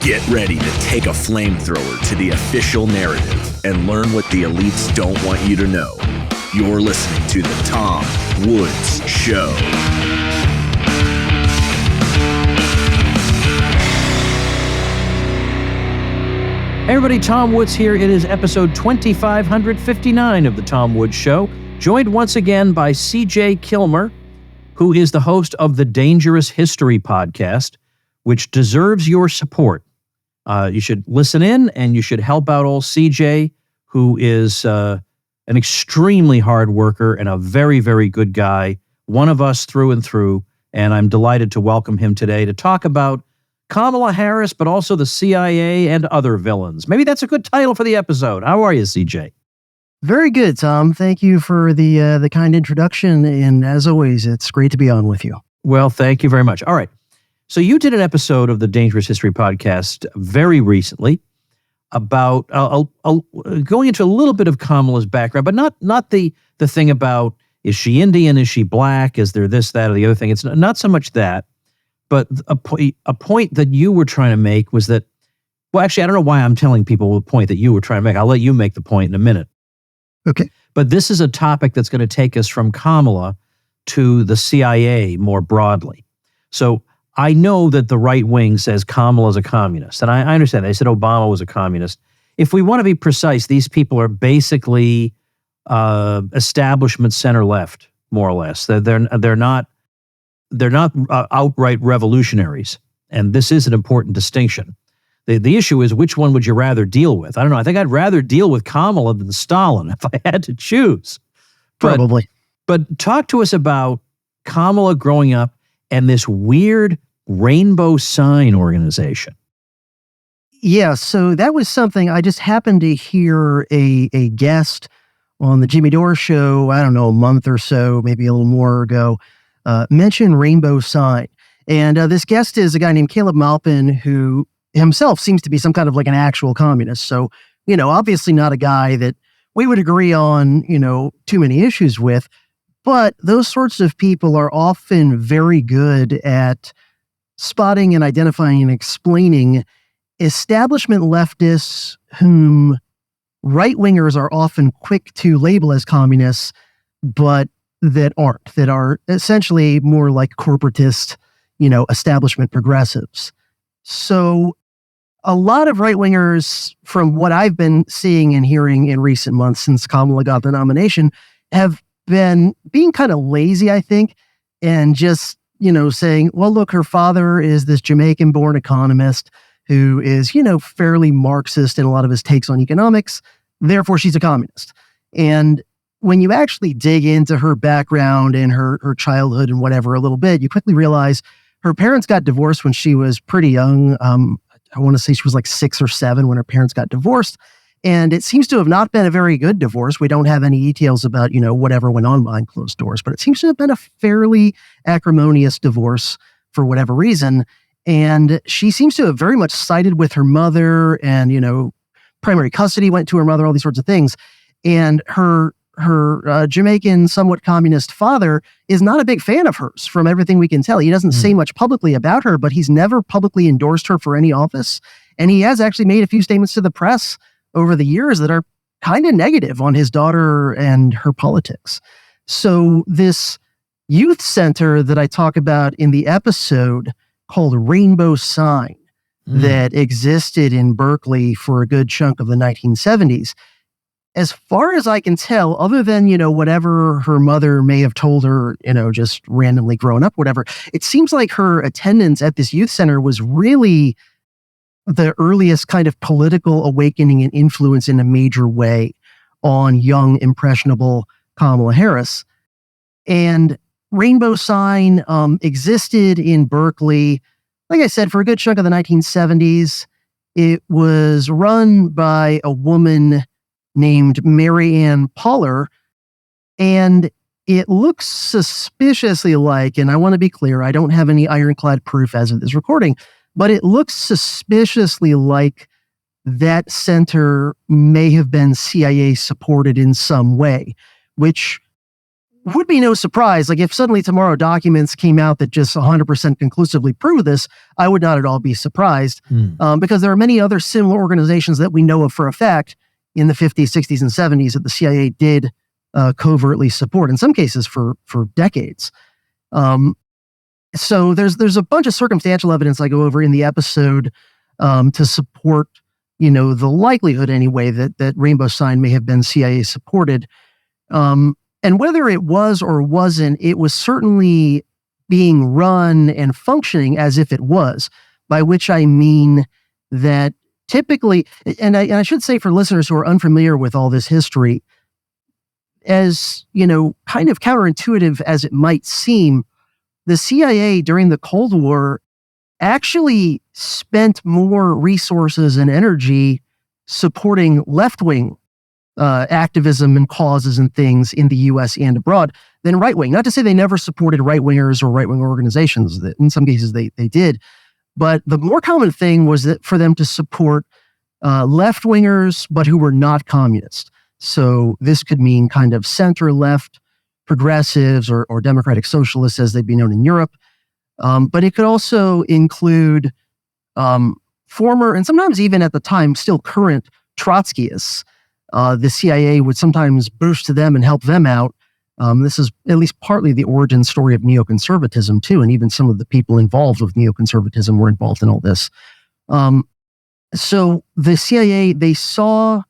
Get ready to take a flamethrower to the official narrative and learn what the elites don't want you to know. You're listening to The Tom Woods Show. Hey everybody, Tom Woods here. It is episode 2559 of The Tom Woods Show, joined once again by CJ Killmer, who is the host of the Dangerous History podcast, which deserves your support. You should listen in and you should help out old CJ, who is an extremely hard worker and a very, very good guy, one of us through and through, and I'm delighted to welcome him today to talk about Kamala Harris, but also the CIA and other villains. Maybe that's a good title for the episode. How are you, CJ? Very good, Tom. Thank you for the kind introduction, and as always, it's great to be on with you. Well, thank you very much. All right. So you did an episode of the Dangerous History podcast very recently about going into a little bit of Kamala's background, but not the thing about, is she Indian, is she black, is there this, that, or the other thing. It's not so much that, but a point that you were trying to make was that, well, actually, I don't know why I'm telling people the point that you were trying to make. I'll let you make the point in a minute. Okay. But this is a topic that's going to take us from Kamala to the CIA more broadly. So I know that the right wing says Kamala's a communist, and I understand. They said Obama was a communist. If we want to be precise, these people are basically establishment center left, more or less. They're not outright revolutionaries, and this is an important distinction. The issue is, which one would you rather deal with? I don't know. I think I'd rather deal with Kamala than Stalin if I had to choose. Probably. But talk to us about Kamala growing up and this weird rainbow sign organization. Yeah, so that was something I just happened to hear a guest on the Jimmy Dore show, I don't know, a month or so, maybe a little more ago, mention rainbow sign. And this guest is a guy named Caleb Malpin, who himself seems to be some kind of like an actual communist. So, obviously not a guy that we would agree on, too many issues with. But those sorts of people are often very good at spotting and identifying and explaining establishment leftists whom right-wingers are often quick to label as communists, but that aren't, that are essentially more like corporatist, establishment progressives. So a lot of right-wingers, from what I've been seeing and hearing in recent months since Kamala got the nomination, have been being kind of lazy, I think, and just, saying, well, look, her father is this Jamaican-born economist who is, fairly Marxist in a lot of his takes on economics. Therefore, she's a communist. And when you actually dig into her background and her childhood and whatever a little bit, you quickly realize her parents got divorced when she was pretty young. I want to say she was like 6 or 7 when her parents got divorced. And it seems to have not been a very good divorce. We don't have any details about, whatever went on behind closed doors, but it seems to have been a fairly acrimonious divorce for whatever reason. And she seems to have very much sided with her mother and, primary custody went to her mother, all these sorts of things. And her Jamaican, somewhat communist father is not a big fan of hers from everything we can tell. He doesn't say much publicly about her, but he's never publicly endorsed her for any office. And he has actually made a few statements to the press over the years that are kind of negative on his daughter and her politics. So this youth center that I talk about in the episode called Rainbow Sign that existed in Berkeley for a good chunk of the 1970s, as far as I can tell, other than, whatever her mother may have told her, just randomly growing up, whatever, it seems like her attendance at this youth center was really the earliest kind of political awakening and influence in a major way on young, impressionable Kamala Harris. And Rainbow Sign existed in Berkeley, like I said, for a good chunk of the 1970s. It was run by a woman named Mary Ann Poller, and it looks suspiciously like, and I want to be clear, I don't have any ironclad proof as of this recording, but it looks suspiciously like that center may have been CIA supported in some way, which would be no surprise. Like if suddenly tomorrow documents came out that just 100% conclusively prove this, I would not at all be surprised because there are many other similar organizations that we know of for a fact in the 50s, 60s, and 70s that the CIA did covertly support, in some cases for decades. So there's a bunch of circumstantial evidence I go over in the episode to support, the likelihood anyway that Rainbow Sign may have been CIA supported. And whether it was or wasn't, it was certainly being run and functioning as if it was, by which I mean that typically, and I should say for listeners who are unfamiliar with all this history, as, kind of counterintuitive as it might seem, the CIA during the Cold War actually spent more resources and energy supporting left-wing activism and causes and things in the U.S. and abroad than right-wing. Not to say they never supported right-wingers or right-wing organizations. That in some cases they did. But the more common thing was that for them to support left-wingers, but who were not communist. So this could mean kind of center-left progressives or democratic socialists as they'd be known in Europe. But it could also include former, and sometimes even at the time, still current Trotskyists. The CIA would sometimes boost to them and help them out. This is at least partly the origin story of neoconservatism too, and even some of the people involved with neoconservatism were involved in all this. So the CIA, they saw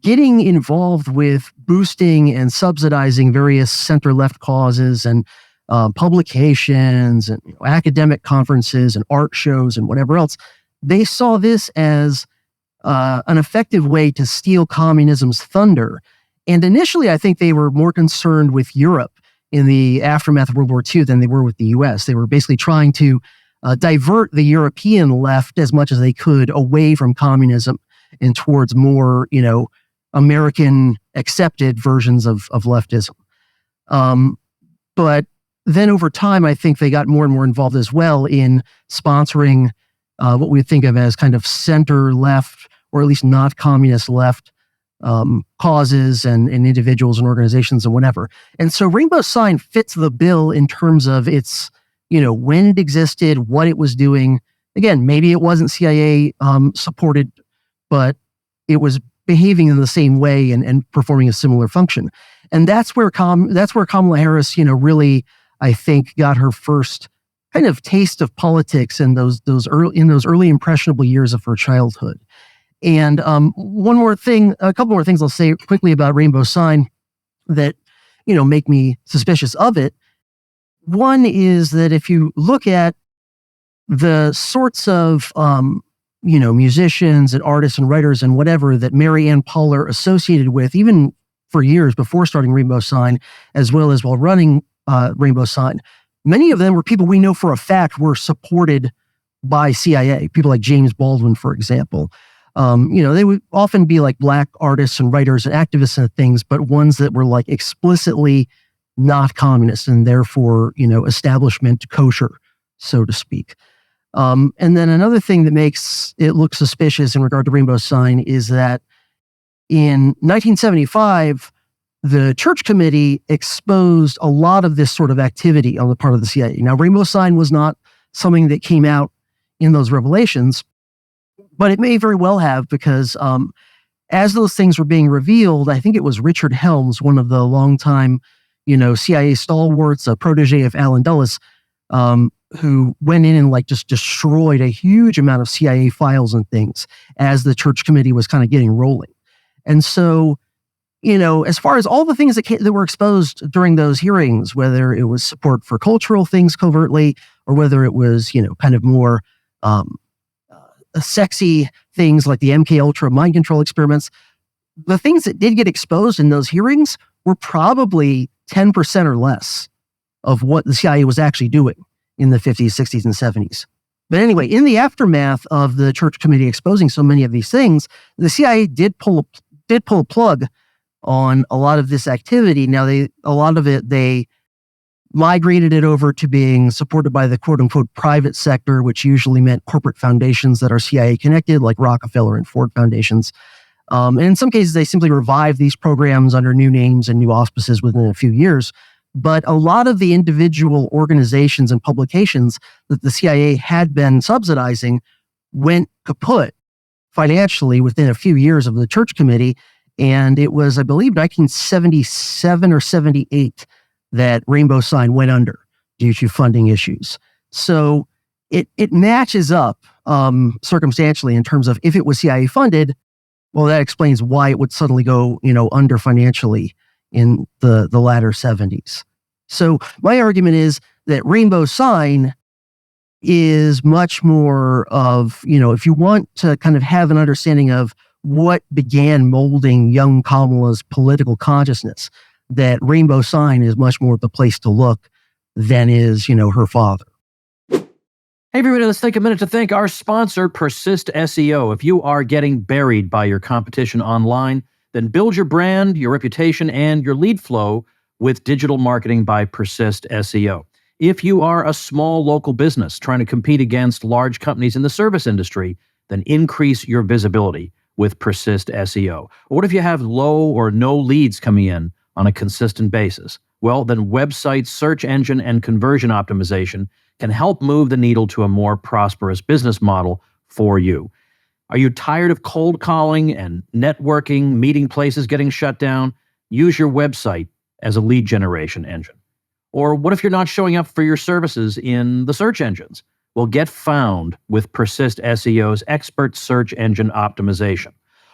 getting involved with boosting and subsidizing various center-left causes and publications and academic conferences and art shows and whatever else. They saw this as an effective way to steal communism's thunder. And initially, I think they were more concerned with Europe in the aftermath of World War II than they were with the US. They were basically trying to divert the European left as much as they could away from communism and towards more, American accepted versions of leftism. But then over time, I think they got more and more involved as well in sponsoring what we think of as kind of center left, or at least not communist left causes and individuals and organizations and whatever. And so Rainbow Sign fits the bill in terms of its, when it existed, what it was doing. Again, maybe it wasn't CIA supported, but it was behaving in the same way and performing a similar function. And that's where Kamala Harris, really, I think, got her first kind of taste of politics in those early impressionable years of her childhood. And a couple more things I'll say quickly about Rainbow Sign that, make me suspicious of it. One is that if you look at the sorts of, musicians and artists and writers and whatever that Mary Ann Poller associated with, even for years before starting Rainbow Sign, as well as while running Rainbow Sign, many of them were people we know for a fact were supported by CIA. People like James Baldwin, for example. They would often be like black artists and writers and activists and things, but ones that were like explicitly not communist and therefore, establishment kosher, so to speak. And then another thing that makes it look suspicious in regard to Rainbow Sign is that in 1975, the Church Committee exposed a lot of this sort of activity on the part of the CIA. Now, Rainbow Sign was not something that came out in those revelations, but it may very well have, because as those things were being revealed, I think it was Richard Helms, one of the longtime, CIA stalwarts, a protege of Allen Dulles, who went in and just destroyed a huge amount of CIA files and things as the Church Committee was kind of getting rolling. And so, as far as all the things that were exposed during those hearings, whether it was support for cultural things covertly, or whether it was, kind of more sexy things like the MK Ultra mind control experiments, the things that did get exposed in those hearings were probably 10% or less of what the CIA was actually doing in the 50s, 60s, and 70s. But anyway, in the aftermath of the Church Committee exposing so many of these things, the CIA did pull a plug on a lot of this activity. Now, a lot of it, they migrated it over to being supported by the quote-unquote private sector, which usually meant corporate foundations that are CIA connected, like Rockefeller and Ford foundations. And in some cases, they simply revived these programs under new names and new auspices within a few years. But a lot of the individual organizations and publications that the CIA had been subsidizing went kaput financially within a few years of the Church Committee. And it was, I believe, 1977 or 78 that Rainbow Sign went under due to funding issues. So it matches up circumstantially in terms of if it was CIA funded, well, that explains why it would suddenly go, under financially in the latter 70s. So my argument is that Rainbow Sign is much more of, if you want to kind of have an understanding of what began molding young Kamala's political consciousness, that Rainbow Sign is much more the place to look than is, her father. Hey, everybody, let's take a minute to thank our sponsor, Persist SEO. If you are getting buried by your competition online, then build your brand, your reputation, and your lead flow with digital marketing by Persist SEO. If you are a small local business trying to compete against large companies in the service industry, then increase your visibility with Persist SEO. Or what if you have low or no leads coming in on a consistent basis? Well, then website search engine and conversion optimization can help move the needle to a more prosperous business model for you. Are you tired of cold calling and networking, meeting places getting shut down? Use your website as a lead generation engine. Or what if you're not showing up for your services in the search engines? Well, get found with Persist SEO's expert search engine optimization.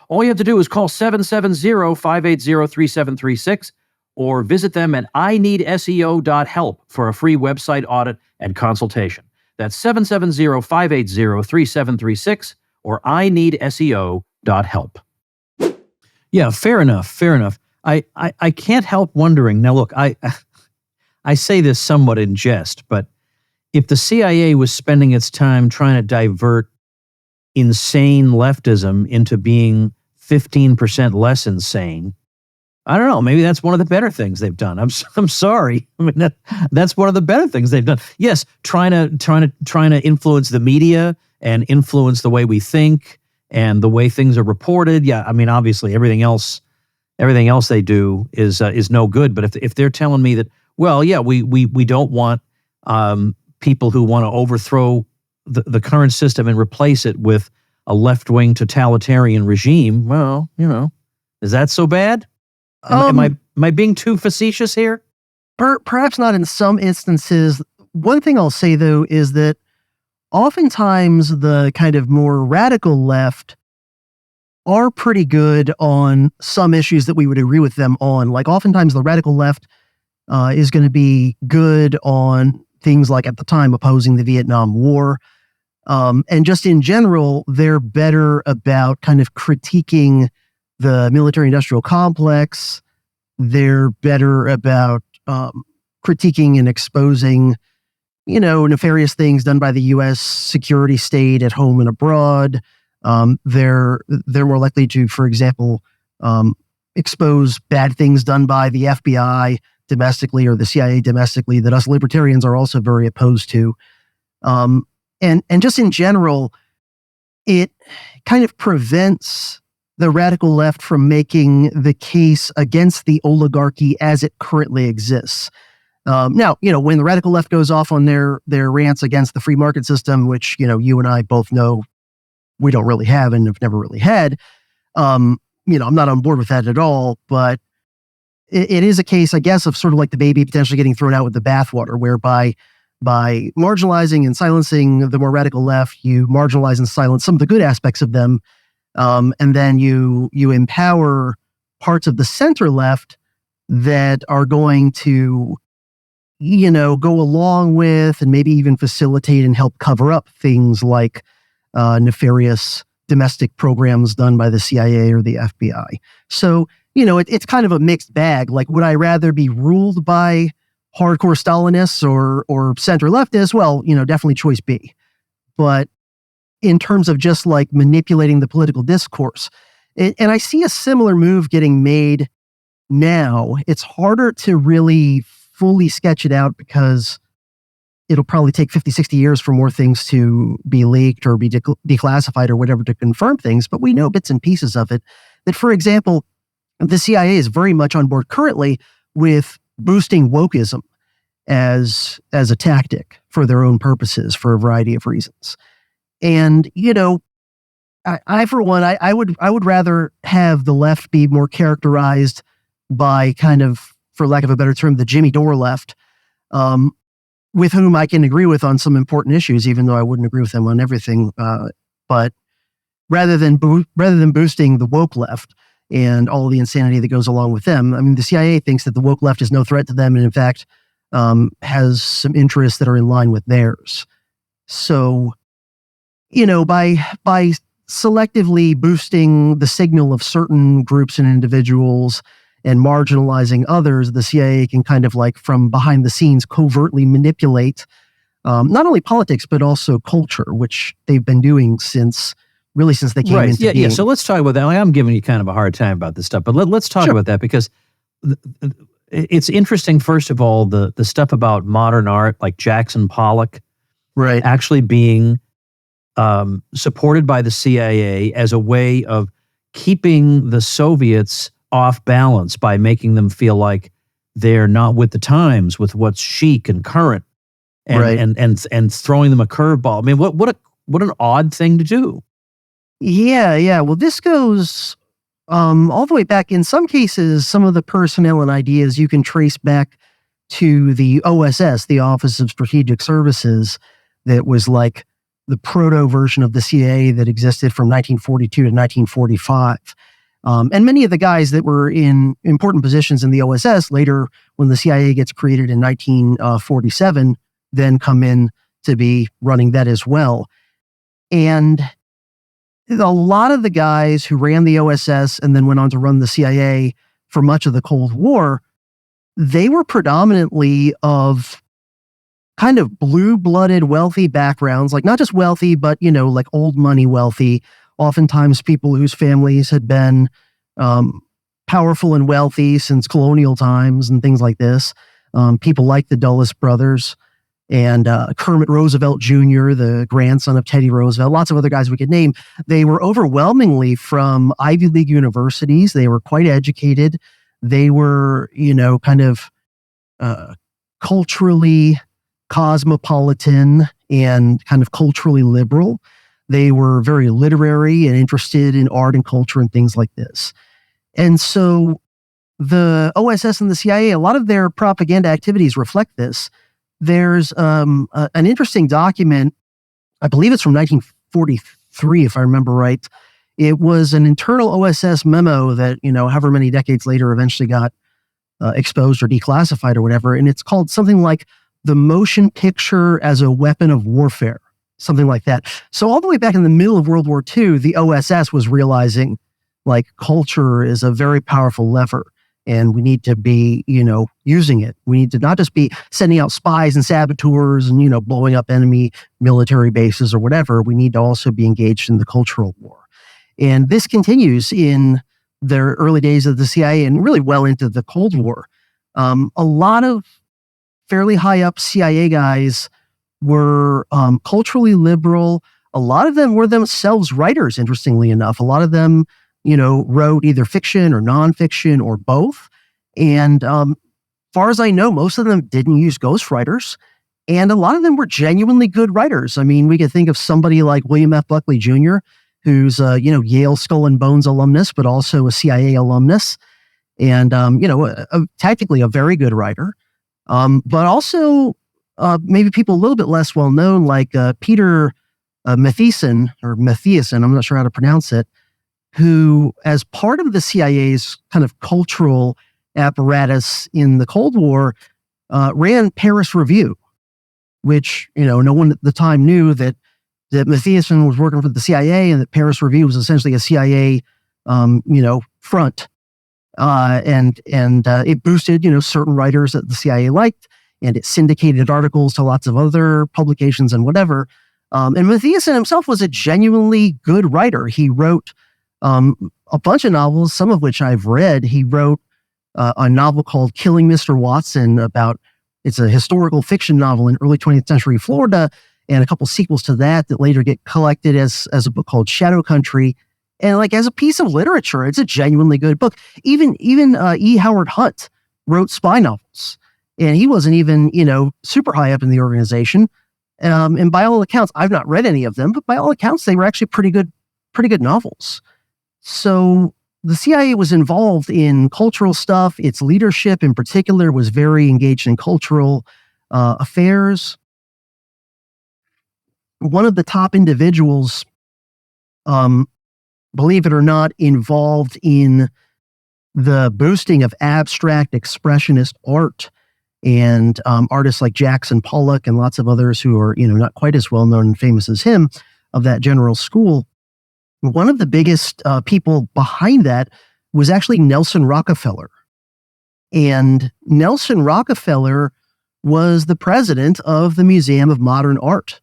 All you have to do is call 770-580-3736 or visit them at ineedseo.help for a free website audit and consultation. That's 770-580-3736 or ineedseo.help. Yeah, fair enough. I can't help wondering. Now, look, I say this somewhat in jest, but if the CIA was spending its time trying to divert insane leftism into being 15% less insane, I don't know. Maybe that's one of the better things they've done. I'm sorry. I mean, that's one of the better things they've done. Yes, trying to influence the media and influence the way we think and the way things are reported. Yeah, I mean, obviously, everything else they do is no good. But if they're telling me that, well, yeah, we don't want people who want to overthrow the current system and replace it with a left-wing totalitarian regime, well, is that so bad? Am I being too facetious here? Perhaps not in some instances. One thing I'll say, though, is that oftentimes the kind of more radical left are pretty good on some issues that we would agree with them on. Like oftentimes the radical left is going to be good on things like at the time opposing the Vietnam War. And just in general, they're better about kind of critiquing the military-industrial complex. They're better about critiquing and exposing, nefarious things done by the U.S. security state at home and abroad. They're more likely to, for example, expose bad things done by the FBI domestically or the CIA domestically that us libertarians are also very opposed to. And just in general, it kind of prevents the radical left from making the case against the oligarchy as it currently exists. Now, when the radical left goes off on their rants against the free market system, which, you and I both know we don't really have and have never really had, I'm not on board with that at all, but it is a case, I guess, of sort of like the baby potentially getting thrown out with the bathwater, whereby by marginalizing and silencing the more radical left, you marginalize and silence some of the good aspects of them. And then you empower parts of the center left that are going to, go along with and maybe even facilitate and help cover up things like nefarious domestic programs done by the CIA or the FBI. So, it's kind of a mixed bag. Like, would I rather be ruled by hardcore Stalinists or center leftists? Well, definitely choice B. But in terms of just like manipulating the political discourse, and I see a similar move getting made now. It's harder to really fully sketch it out because it'll probably take 50, 60 years for more things to be leaked or be declassified or whatever to confirm things, but we know bits and pieces of it, that, for example, the CIA is very much on board currently with boosting wokeism as a tactic for their own purposes for a variety of reasons. And, I for one, I would rather have the left be more characterized by kind of, for lack of a better term, the Jimmy Dore left, with whom I can agree with on some important issues, even though I wouldn't agree with them on everything. But rather than boosting the woke left and all of the insanity that goes along with them, I mean, the CIA thinks that the woke left is no threat to them, and in fact, has some interests that are in line with theirs. So, by selectively boosting the signal of certain groups and individuals and marginalizing others, the CIA can kind of like from behind the scenes covertly manipulate not only politics, but also culture, which they've been doing since they came into being. Yeah. So let's talk about that. I'm giving you kind of a hard time about this stuff, but let's talk about that, because it's interesting, first of all, the stuff about modern art, like Jackson Pollock, right, actually being supported by the CIA as a way of keeping the Soviets off balance by making them feel like they're not with the times, with what's chic and current, and and throwing them a curveball. I mean, what an odd thing to do. Yeah. Well, this goes all the way back. In some cases, some of the personnel and ideas you can trace back to the OSS, the Office of Strategic Services, that was like the proto version of the CIA that existed from 1942 to 1945. And many of the guys that were in important positions in the OSS later, when the CIA gets created in 1947, then come in to be running that as well. And a lot of the guys who ran the OSS and then went on to run the CIA for much of the Cold War, they were predominantly of kind of blue-blooded, wealthy backgrounds, like not just wealthy, but, like old money wealthy, oftentimes people whose families had been powerful and wealthy since colonial times and things like this. People like the Dulles brothers and Kermit Roosevelt Jr., the grandson of Teddy Roosevelt, lots of other guys we could name. They were overwhelmingly from Ivy League universities. They were quite educated. They were, kind of culturally cosmopolitan and kind of culturally liberal. They were very literary and interested in art and culture and things like this. And so the OSS and the CIA, a lot of their propaganda activities reflect this. There's an interesting document, I believe it's from 1943, if I remember right. It was an internal OSS memo that, however many decades later eventually got exposed or declassified or whatever. And it's called something like The Motion Picture as a Weapon of Warfare, something like that. So all the way back in the middle of World War II, the OSS was realizing like culture is a very powerful lever and we need to be, using it. We need to not just be sending out spies and saboteurs and, blowing up enemy military bases or whatever. We need to also be engaged in the cultural war. And this continues in the early days of the CIA and really well into the Cold War. A lot of fairly high up CIA guys were culturally liberal. A lot of them were themselves writers, interestingly enough. A lot of them, wrote either fiction or nonfiction or both. And far as I know, most of them didn't use ghostwriters. And a lot of them were genuinely good writers. I mean, we could think of somebody like William F. Buckley Jr., who's, Yale Skull and Bones alumnus, but also a CIA alumnus. And, technically a very good writer. But also maybe people a little bit less well known, like Peter Matthiessen, I'm not sure how to pronounce it, who, as part of the CIA's kind of cultural apparatus in the Cold War, ran Paris Review, which, no one at the time knew that Matthiessen was working for the CIA and that Paris Review was essentially a CIA, front. And it boosted, certain writers that the CIA liked, and it syndicated articles to lots of other publications and whatever. And Matthiessen himself was a genuinely good writer. He wrote a bunch of novels, some of which I've read. He wrote a novel called Killing Mr. Watson it's a historical fiction novel in early 20th century Florida, and a couple sequels to that later get collected as a book called Shadow Country. And like as a piece of literature, it's a genuinely good book. Even E. Howard Hunt wrote spy novels, and he wasn't even, super high up in the organization. And by all accounts, I've not read any of them, but by all accounts, they were actually pretty good novels. So the CIA was involved in cultural stuff. Its leadership in particular was very engaged in cultural affairs. One of the top individuals, believe it or not, involved in the boosting of abstract expressionist art and artists like Jackson Pollock and lots of others who are, not quite as well known and famous as him of that general school. One of the biggest people behind that was actually Nelson Rockefeller. And Nelson Rockefeller was the president of the Museum of Modern Art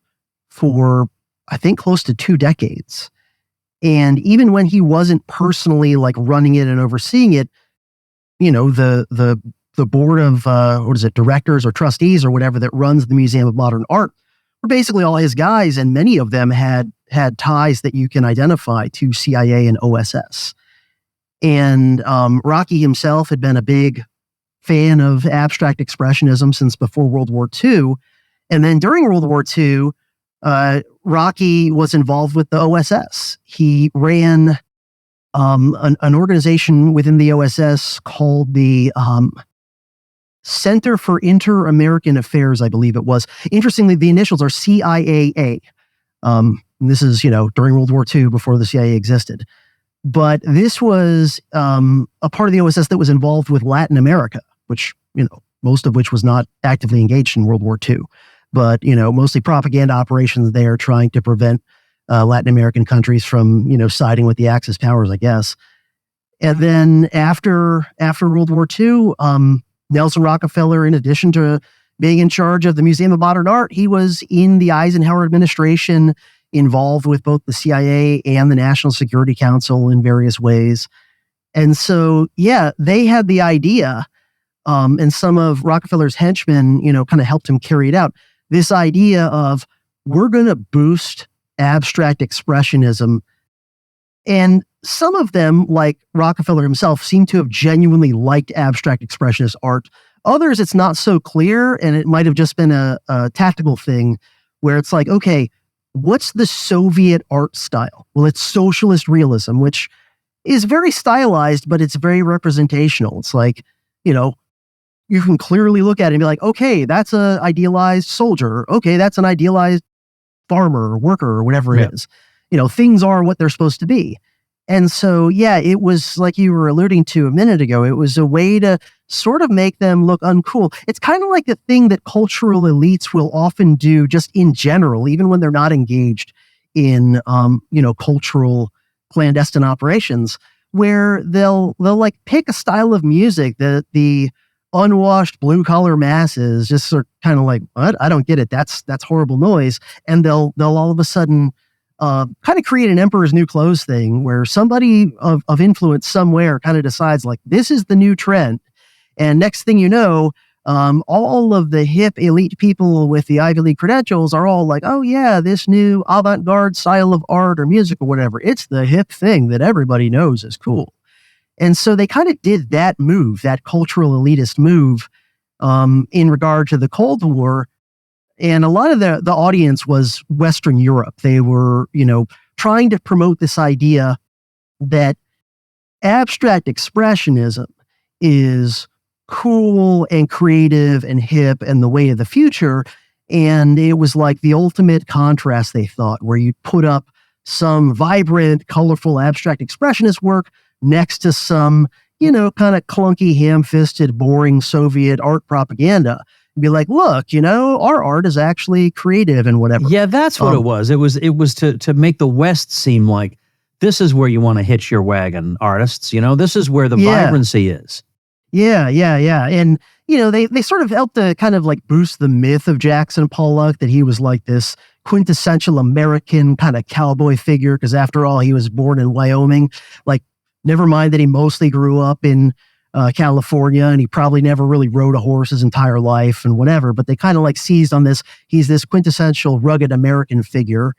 for, I think, close to 2 decades. And even when he wasn't personally like running it and overseeing it, the board of directors or trustees or whatever that runs the Museum of Modern Art were basically all his guys, and many of them had ties that you can identify to CIA and OSS. And Rocky himself had been a big fan of abstract expressionism since before World War II. And then during World War II, Rocky was involved with the OSS. He ran an organization within the OSS called the Center for Inter-American Affairs, I believe it was. Interestingly, the initials are CIAA. This is, during World War II, before the CIA existed. But this was a part of the OSS that was involved with Latin America, which, most of which was not actively engaged in World War II. But, mostly propaganda operations there trying to prevent Latin American countries from, siding with the Axis powers, I guess. And then after World War II, Nelson Rockefeller, in addition to being in charge of the Museum of Modern Art, he was in the Eisenhower administration, involved with both the CIA and the National Security Council in various ways. And so, yeah, they had the idea, and some of Rockefeller's henchmen, kind of helped him carry it out. This idea of, we're going to boost abstract expressionism. And some of them, like Rockefeller himself, seem to have genuinely liked abstract expressionist art. Others, it's not so clear, and it might have just been a tactical thing where it's like, okay, what's the Soviet art style? Well, it's socialist realism, which is very stylized, but it's very representational. It's like, you can clearly look at it and be like, okay, that's an idealized soldier. Okay, that's an idealized farmer or worker or whatever it is. Things are what they're supposed to be. And so, yeah, it was like you were alluding to a minute ago. It was a way to sort of make them look uncool. It's kind of like the thing that cultural elites will often do just in general, even when they're not engaged in, cultural clandestine operations, where they'll like pick a style of music that the unwashed blue collar masses just sort of kind of like, what? I don't get it. That's horrible noise. And they'll all of a sudden kind of create an Emperor's New Clothes thing where somebody of influence somewhere kind of decides like, this is the new trend. And next thing you know, all of the hip elite people with the Ivy League credentials are all like, oh yeah, this new avant-garde style of art or music or whatever. It's the hip thing that everybody knows is cool. And so they kind of did that move, that cultural elitist move, in regard to the Cold War. And a lot of the audience was Western Europe. They were, trying to promote this idea that abstract expressionism is cool and creative and hip and the way of the future. And it was like the ultimate contrast, they thought, where you put up some vibrant, colorful, abstract expressionist work next to some, kind of clunky, ham-fisted, boring Soviet art propaganda. Be like, look, our art is actually creative and whatever. Yeah, that's what it was. It was to make the West seem like this is where you want to hitch your wagon, artists. This is where the vibrancy is. Yeah. And, they sort of helped to kind of like boost the myth of Jackson Pollock, that he was like this quintessential American kind of cowboy figure. Because after all, he was born in Wyoming. Like, never mind that he mostly grew up in California, and he probably never really rode a horse his entire life and whatever, but they kind of like seized on this. He's this quintessential rugged American figure.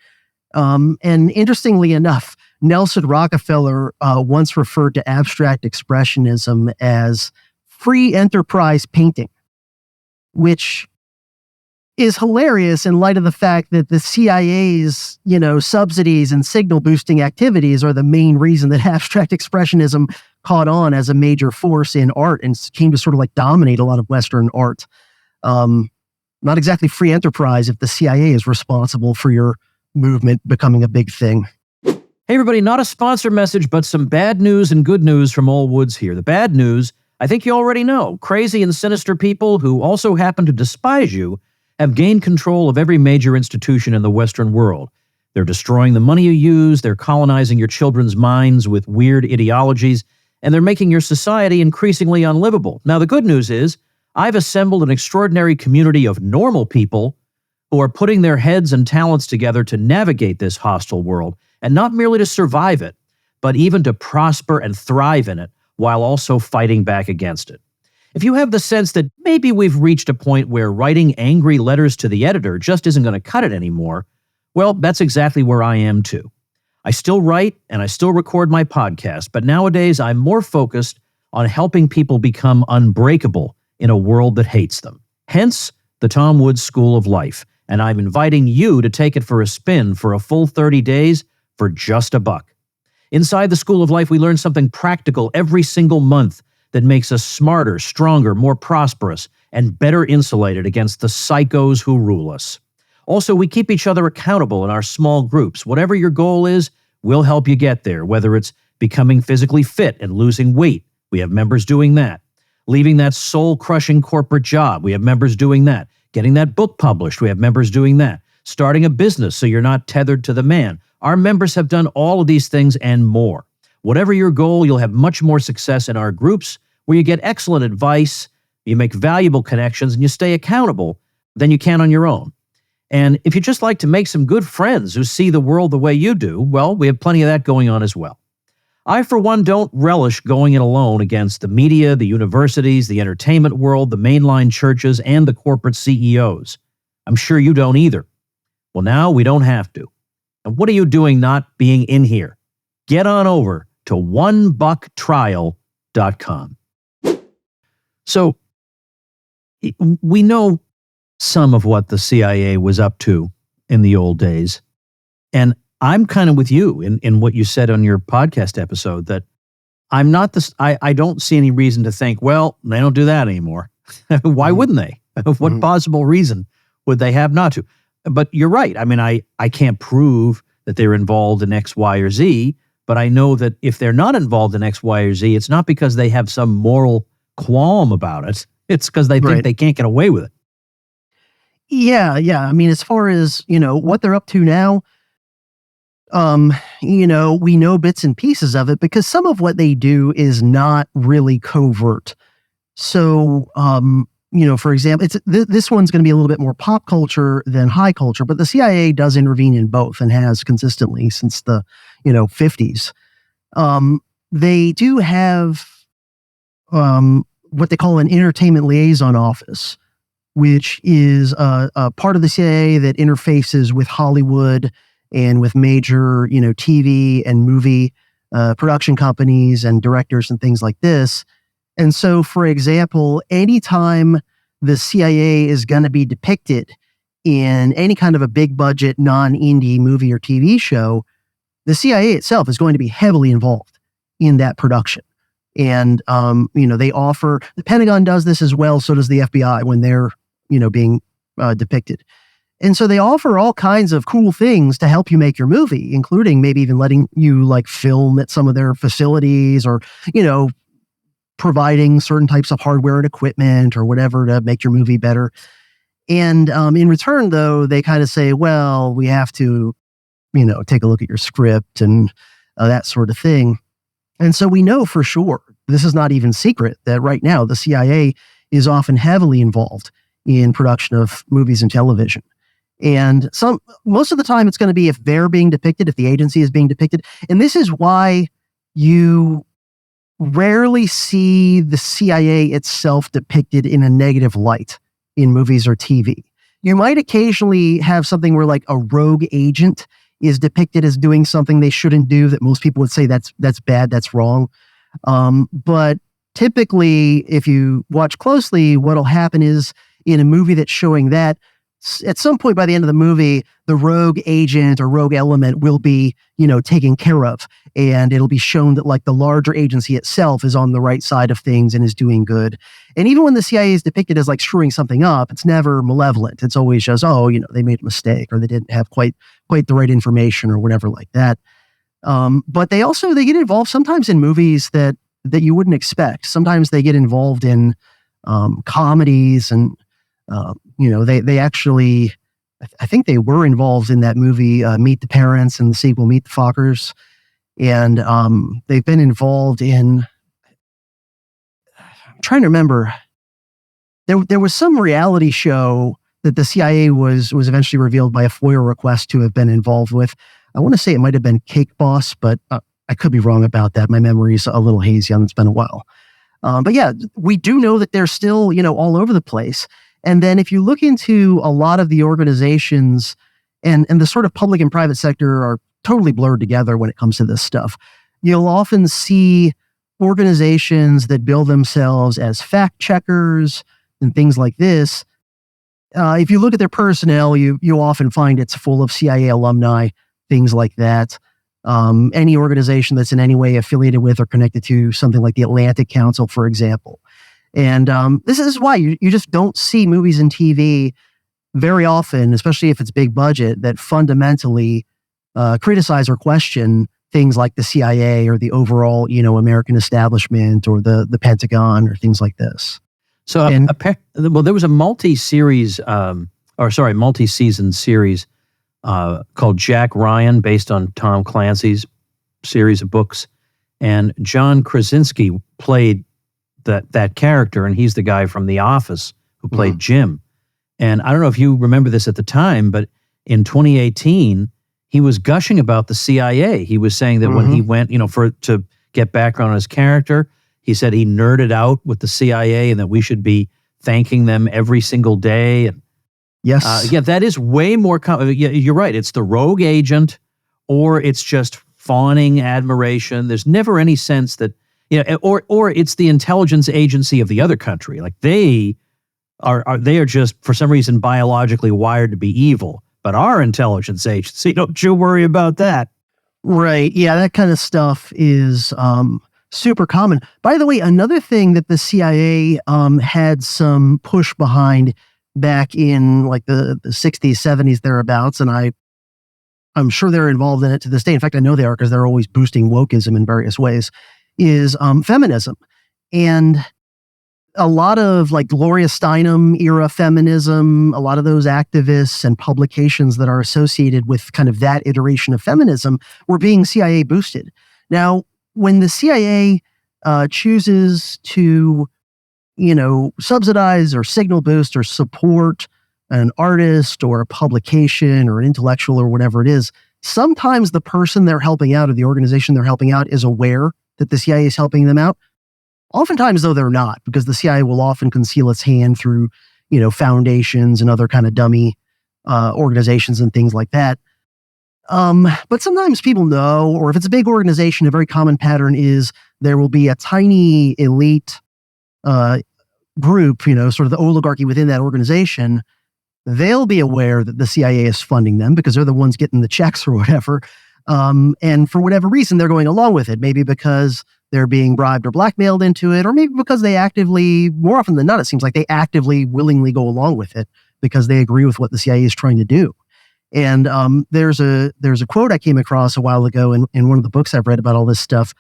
And interestingly enough, Nelson Rockefeller once referred to abstract expressionism as free enterprise painting, which is hilarious in light of the fact that the CIA's, subsidies and signal boosting activities are the main reason that abstract expressionism caught on as a major force in art and came to sort of like dominate a lot of Western art. Not exactly free enterprise if the CIA is responsible for your movement becoming a big thing. Hey everybody, not a sponsor message, but some bad news and good news from all Woods here. The bad news, I think you already know. Crazy and sinister people who also happen to despise you have gained control of every major institution in the Western world. They're destroying the money you use, they're colonizing your children's minds with weird ideologies, and they're making your society increasingly unlivable. Now, the good news is, I've assembled an extraordinary community of normal people who are putting their heads and talents together to navigate this hostile world, and not merely to survive it, but even to prosper and thrive in it, while also fighting back against it. If you have the sense that maybe we've reached a point where writing angry letters to the editor just isn't going to cut it anymore, well, that's exactly where I am too. I still write and I still record my podcast, but nowadays I'm more focused on helping people become unbreakable in a world that hates them. Hence, the Tom Woods School of Life, and I'm inviting you to take it for a spin for a full 30 days for just $1. Inside the School of Life, we learn something practical every single month that makes us smarter, stronger, more prosperous, and better insulated against the psychos who rule us. Also, we keep each other accountable in our small groups. Whatever your goal is, we'll help you get there, whether it's becoming physically fit and losing weight. We have members doing that. Leaving that soul-crushing corporate job. We have members doing that. Getting that book published. We have members doing that. Starting a business so you're not tethered to the man. Our members have done all of these things and more. Whatever your goal, you'll have much more success in our groups where you get excellent advice, you make valuable connections, and you stay accountable than you can on your own. And if you just like to make some good friends who see the world the way you do, well, we have plenty of that going on as well. I, for one, don't relish going it alone against the media, the universities, the entertainment world, the mainline churches, and the corporate CEOs. I'm sure you don't either. Well, now we don't have to. And what are you doing not being in here? Get on over to onebucktrial.com. So, we know some of what the CIA was up to in the old days. And I'm kind of with you in what you said on your podcast episode that I'm not this. I don't see any reason to think, well, they don't do that anymore. Why wouldn't they? What possible reason would they have not to? But you're right. I mean, I can't prove that they're involved in X, Y, or Z, but I know that if they're not involved in X, Y, or Z, it's not because they have some moral qualm about it. It's because they think they can't get away with it. Yeah. I mean, as far as, what they're up to now, we know bits and pieces of it because some of what they do is not really covert. So, for example, this one's going to be a little bit more pop culture than high culture, but the CIA does intervene in both and has consistently since the, 50s. They do have what they call an entertainment liaison office, which is a part of the CIA that interfaces with Hollywood and with major, TV and movie production companies and directors and things like this. And so, for example, anytime the CIA is going to be depicted in any kind of a big budget, non-indie movie or TV show, the CIA itself is going to be heavily involved in that production. And, they offer, the Pentagon does this as well. So does the FBI when they're, being depicted. And so they offer all kinds of cool things to help you make your movie, including maybe even letting you film at some of their facilities or, providing certain types of hardware and equipment or whatever to make your movie better. And in return, though, they kind of say, well, we have to, take a look at your script and that sort of thing. And so we know for sure, this is not even secret, that right now the CIA is often heavily involved in production of movies and television. And most of the time it's going to be if they're being depicted, if the agency is being depicted. And this is why you rarely see the CIA itself depicted in a negative light in movies or TV. You might occasionally have something where a rogue agent is depicted as doing something they shouldn't do that most people would say that's bad, that's wrong. But typically, if you watch closely, what'll happen is in a movie that's showing that, at some point by the end of the movie, the rogue agent or rogue element will be, taken care of. And it'll be shown that like the larger agency itself is on the right side of things and is doing good. And even when the CIA is depicted as like screwing something up, it's never malevolent. It's always just, they made a mistake or they didn't have quite the right information or whatever like that. But they get involved sometimes in movies that you wouldn't expect. Sometimes they get involved in comedies and, they actually, I think they were involved in that movie, Meet the Parents, and the sequel, Meet the Fockers. And they've been involved in, I'm trying to remember, there was some reality show that the CIA was eventually revealed by a FOIA request to have been involved with. I want to say it might have been Cake Boss, but I could be wrong about that. My memory's a little hazy on it's been a while. But yeah, we do know that they're still, all over the place. And then if you look into a lot of the organizations and the sort of public and private sector are totally blurred together when it comes to this stuff, you'll often see organizations that bill themselves as fact checkers and things like this. If you look at their personnel, you'll often find it's full of CIA alumni, things like that. Any organization that's in any way affiliated with or connected to something like the Atlantic Council, for example. And this is why you just don't see movies and TV very often, especially if it's big budget, that fundamentally criticize or question things like the CIA or the overall, American establishment or the Pentagon or things like this. So, there was a multi-season series called Jack Ryan, based on Tom Clancy's series of books, and John Krasinski played that character, and he's the guy from The Office who played Jim. And I don't know if you remember this at the time, but in 2018, he was gushing about the CIA. He was saying that when he went, to get background on his character, he said he nerded out with the CIA and that we should be thanking them every single day. And yes. That is way more you're right. It's the rogue agent, or it's just fawning admiration. There's never any sense that, or it's the intelligence agency of the other country. Like they are just for some reason biologically wired to be evil. But our intelligence agency, don't you worry about that. Right. Yeah, that kind of stuff is super common. By the way, another thing that the CIA had some push behind back in like the 60s, 70s, thereabouts, and I'm sure they're involved in it to this day. In fact, I know they are because they're always boosting wokeism in various ways, is feminism. And a lot of like Gloria Steinem era feminism, a lot of those activists and publications that are associated with kind of that iteration of feminism were being CIA boosted. Now, when the CIA chooses to, subsidize or signal boost or support an artist or a publication or an intellectual or whatever it is, sometimes the person they're helping out or the organization they're helping out is aware that the CIA is helping them out. Oftentimes, though, they're not, because the CIA will often conceal its hand through, foundations and other kind of dummy organizations and things like that. But sometimes people know, or if it's a big organization, a very common pattern is there will be a tiny elite group, sort of the oligarchy within that organization. They'll be aware that the CIA is funding them because they're the ones getting the checks or whatever. And for whatever reason, they're going along with it. Maybe because they're being bribed or blackmailed into it, or maybe because they actively, more often than not, it seems like they actively, willingly go along with it because they agree with what the CIA is trying to do. And there's a quote I came across a while ago in one of the books I've read about all this stuff.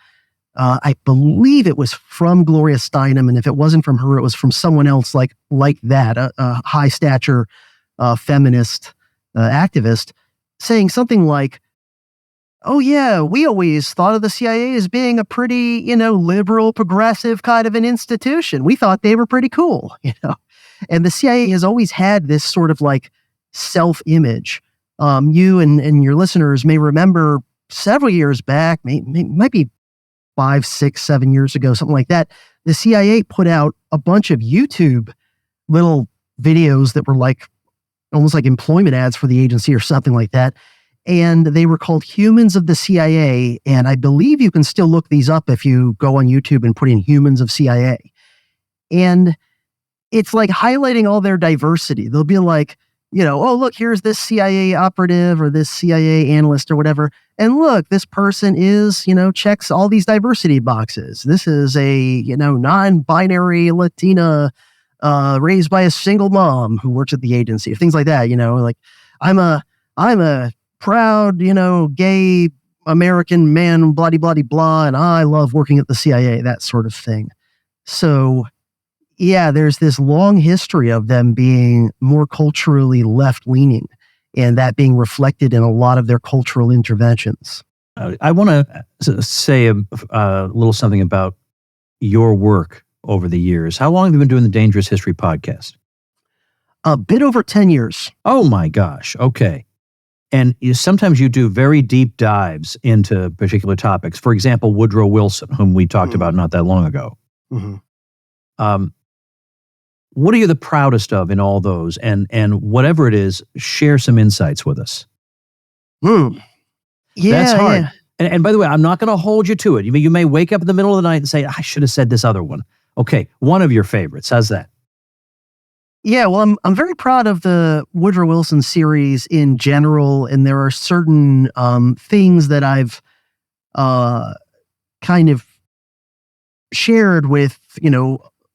I believe it was from Gloria Steinem, and if it wasn't from her, it was from someone else like that, a high stature feminist activist, saying something like, "Oh yeah, we always thought of the CIA as being a pretty, liberal, progressive kind of an institution. We thought they were pretty cool, And the CIA has always had this sort of like self-image. You and your listeners may remember several years back, might be 5, 6, 7 years ago, something like that. The CIA put out a bunch of YouTube little videos that were like almost like employment ads for the agency or something like that. and they were called Humans of the CIA. And I believe you can still look these up if you go on YouTube and put in Humans of CIA. And it's like highlighting all their diversity. They'll be like, oh, look, here's this CIA operative or this CIA analyst or whatever. And look, this person is, checks all these diversity boxes. This is a, non-binary Latina raised by a single mom who works at the agency, things like that, like I'm a proud, gay American man, blah, blah, blah, blah, and I love working at the CIA, that sort of thing. So, yeah, there's this long history of them being more culturally left-leaning, and that being reflected in a lot of their cultural interventions. I want to say a little something about your work over the years. How long have you been doing the Dangerous History podcast? A bit over 10 years. Oh my gosh. Okay. And sometimes you do very deep dives into particular topics. For example, Woodrow Wilson, whom we talked about not that long ago. Mm-hmm. What are you the proudest of in all those? And whatever it is, share some insights with us. Yeah, that's hard. Yeah. And by the way, I'm not going to hold you to it. You may wake up in the middle of the night and say, I should have said this other one. Okay, one of your favorites. How's that? Yeah, well, I'm very proud of the Woodrow Wilson series in general, and there are certain things that I've kind of shared with,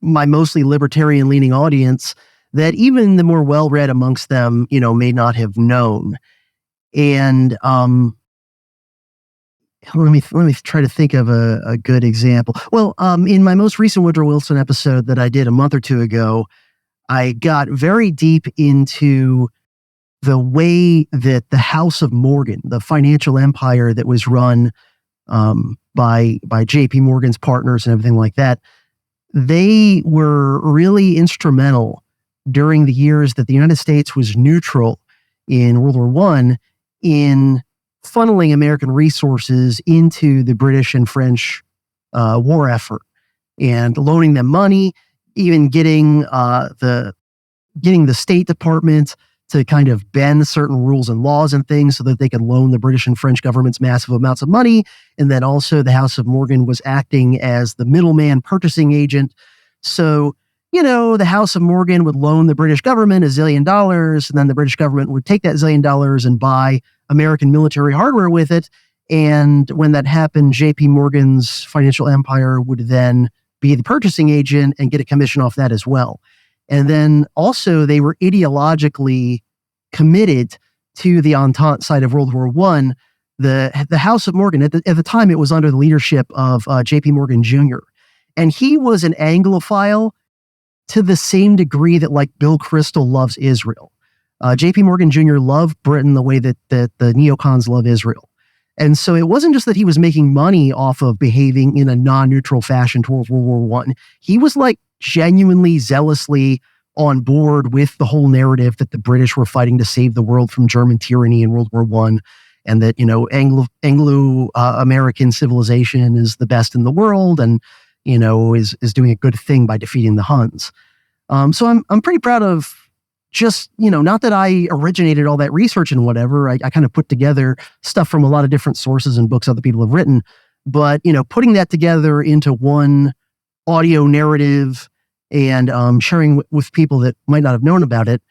my mostly libertarian-leaning audience that even the more well-read amongst them, may not have known. And let me try to think of a good example. Well, in my most recent Woodrow Wilson episode that I did a month or two ago, I got very deep into the way that the House of Morgan, the financial empire that was run by J.P. Morgan's partners and everything like that, they were really instrumental during the years that the United States was neutral in World War I in funneling American resources into the British and French war effort and loaning them money, even getting the State Department to kind of bend certain rules and laws and things so that they could loan the British and French governments massive amounts of money. And then also the House of Morgan was acting as the middleman purchasing agent. So, the House of Morgan would loan the British government $1 zillion, and then the British government would take that $1 zillion and buy American military hardware with it. And when that happened, J.P. Morgan's financial empire would then be the purchasing agent and get a commission off that as well. And then also they were ideologically committed to the Entente side of World War I. The House of Morgan, at the time, it was under the leadership of J.P. Morgan Jr. And he was an Anglophile to the same degree that like Bill Kristol loves Israel. J.P. Morgan Jr. loved Britain the way that the neocons love Israel. And so it wasn't just that he was making money off of behaving in a non-neutral fashion towards World War I. He was like genuinely, zealously on board with the whole narrative that the British were fighting to save the world from German tyranny in World War I, and that, Anglo-American civilization is the best in the world and, is doing a good thing by defeating the Huns. So I'm pretty proud of just, not that I originated all that research and whatever. I kind of put together stuff from a lot of different sources and books other people have written, but, putting that together into one audio narrative and sharing with people that might not have known about it.